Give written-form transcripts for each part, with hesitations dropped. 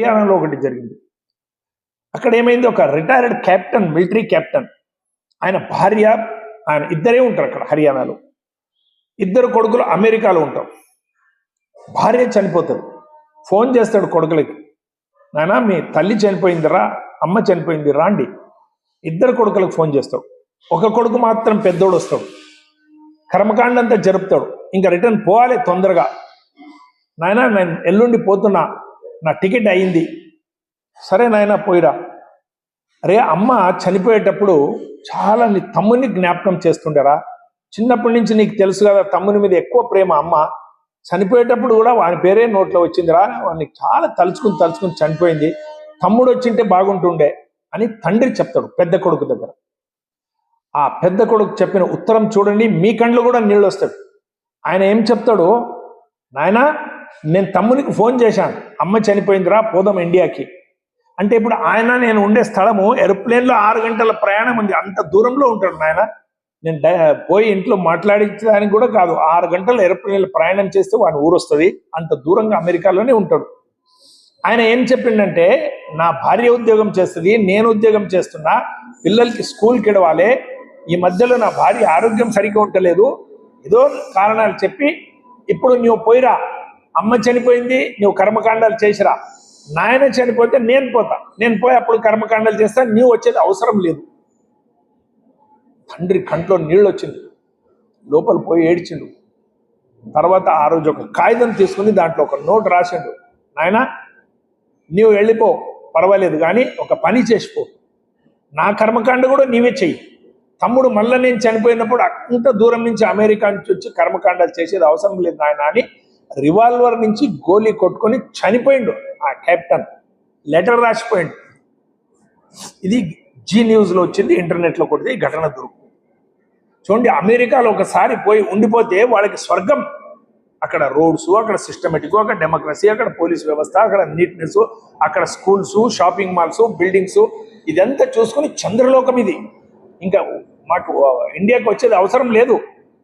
హర్యానాలో ఒకటి జరిగింది. అక్కడ ఏమైంది, ఒక రిటైర్డ్ కెప్టెన్, మిలిటరీ కెప్టెన్, ఆయన భార్య, ఆయన ఇద్దరే ఉంటారు అక్కడ హర్యానాలో. ఇద్దరు కొడుకులు అమెరికాలో ఉంటారు. భార్య చనిపోతుంది. ఫోన్ చేస్తాడు కొడుకులకి, నాయనా మీ తల్లి చనిపోయిందిరా, అమ్మ చనిపోయింది రాండి. ఇద్దరు కొడుకులకు ఫోన్ చేస్తాడు. ఒక కొడుకు మాత్రం పెద్దోడు వస్తాడు, కర్మకాండ అంతా జరుపుతాడు. ఇంకా రిటర్న్ పోవాలి తొందరగా. నాయనా నేను ఎల్లుండి పోతున్నా, నా టికెట్ అయింది. సరే నాయనా పోయిరా. అరే అమ్మ చనిపోయేటప్పుడు చాలా నీ తమ్ముని జ్ఞాపకం చేస్తుండరా, చిన్నప్పటి నుంచి నీకు తెలుసు కదా తమ్ముని మీద ఎక్కువ ప్రేమ. అమ్మ చనిపోయేటప్పుడు కూడా వాని పేరే నోట్లో వచ్చిందిరా, వాడిని చాలా తలుచుకుని చనిపోయింది, తమ్ముడు వచ్చింటే బాగుంటుండే అని తండ్రి చెప్తాడు పెద్ద కొడుకు దగ్గర. ఆ పెద్ద కొడుకు చెప్పిన ఉత్తరం చూడండి, మీ కండ్లు కూడా నీళ్ళు వస్తాడు. ఆయన ఏం చెప్తాడు, నాయనా నేను తమ్మునికి ఫోన్ చేశాను, అమ్మ చనిపోయిందిరా పోదాం ఇండియాకి అంటే. ఇప్పుడు ఆయన నేను ఉండే స్థలము ఏరోప్లేన్లో 6 గంటల ప్రయాణం ఉంది, అంత దూరంలో ఉంటాడు నాయన. నేను పోయి ఇంట్లో మాట్లాడించడానికి కూడా కాదు, 6 గంటలు ఏరోప్లేన్లో ప్రయాణం చేస్తే వాని ఊరు వస్తుంది, అంత దూరంగా అమెరికాలోనే ఉంటాడు. ఆయన ఏం చెప్పిండంటే, నా భార్య ఉద్యోగం చేస్తుంది, నేను ఉద్యోగం చేస్తున్నా, పిల్లలకి స్కూల్కి ఇడవాలి, ఈ మధ్యలో నా భార్య ఆరోగ్యం సరిగ్గా ఉండలేదు, ఏదో కారణాలు చెప్పి ఇప్పుడు నువ్వు పోయిరా, అమ్మ చనిపోయింది నువ్వు కర్మకాండాలు చేసిరా, నాయన చనిపోతే నేను పోతా, నేను పోయి అప్పుడు కర్మకాండాలు చేస్తా, నీవు వచ్చేది అవసరం లేదు. తండ్రి కంట్లో నీళ్ళు వచ్చింది, లోపల పోయి ఏడ్చిండు. తర్వాత ఆ రోజు ఒక కాగితం తీసుకుని దాంట్లో ఒక నోట్ రాసిండు, నాయన నీవు వెళ్ళిపో పర్వాలేదు కానీ ఒక పని చేసిపో, నా కర్మకాండ కూడా నీవే చెయ్యి, తమ్ముడు మళ్ళీ నేను చనిపోయినప్పుడు అంత దూరం నుంచి అమెరికా నుంచి వచ్చి కర్మకాండాలు చేసేది అవసరం లేదు నాయన అని రివాల్వర్ నుంచి గోలీ కొట్టుకొని చనిపోయిండు ఆ కెప్టెన్. లెటర్ రాసిపోయిండు. ఇది జీ న్యూస్లో వచ్చింది, ఇంటర్నెట్లో కొడితే ఈ ఘటన దొరుకుతుంది. చూడండి, అమెరికాలో ఒకసారి పోయి ఉండిపోతే వాళ్ళకి స్వర్గం. అక్కడ రోడ్స్, అక్కడ సిస్టమేటిక్, అక్కడ డెమోక్రసీ, అక్కడ పోలీస్ వ్యవస్థ, అక్కడ నీట్నెస్, అక్కడ స్కూల్స్, షాపింగ్ మాల్స్, బిల్డింగ్స్, ఇదంతా చూసుకుని చంద్రలోకం ఇది. ఇంకా మాకు ఇండియాకి వచ్చేది అవసరం లేదు.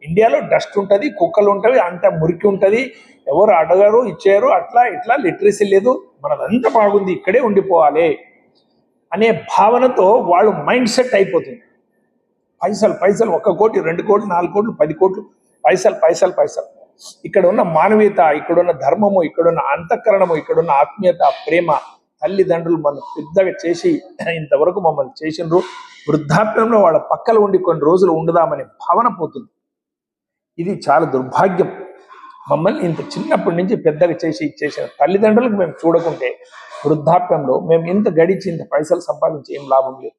ఇండియాలో డస్ట్ ఉంటుంది, కుక్కలు ఉంటుంది, అంత మురికి ఉంటుంది, ఎవరు అడగరు ఇచ్చారు, అట్లా ఇట్లా లిటరసీ లేదు, మనదంతా బాగుంది, ఇక్కడే ఉండిపోవాలి అనే భావనతో వాళ్ళు మైండ్ సెట్ అయిపోతుంది. పైసలు 1 కోటి 2 కోట్లు 4 కోట్లు 10 కోట్లు, పైసలు. ఇక్కడ ఉన్న మానవీయత, ఇక్కడున్న ధర్మము, ఇక్కడున్న అంతఃకరణము, ఇక్కడున్న ఆత్మీయత, ప్రేమ, తల్లిదండ్రులు మనం పెద్దగా చేసి ఇంతవరకు మమ్మల్ని చేసినారు, వృద్ధాప్యంలో వాళ్ళ పక్కన ఉండి కొన్ని రోజులు ఉండదామనే భావన పోతుంది. ఇది చాలా దుర్భాగ్యం. మమ్మల్ని ఇంత చిన్నప్పటి నుంచి పెద్దగా చేసిన తల్లిదండ్రులకు మేము చూడకుంటే వృద్ధాప్యంలో మేము ఇంత గడిచి ఇంత పైసలు సంపాదించి ఏం లాభం లేదు.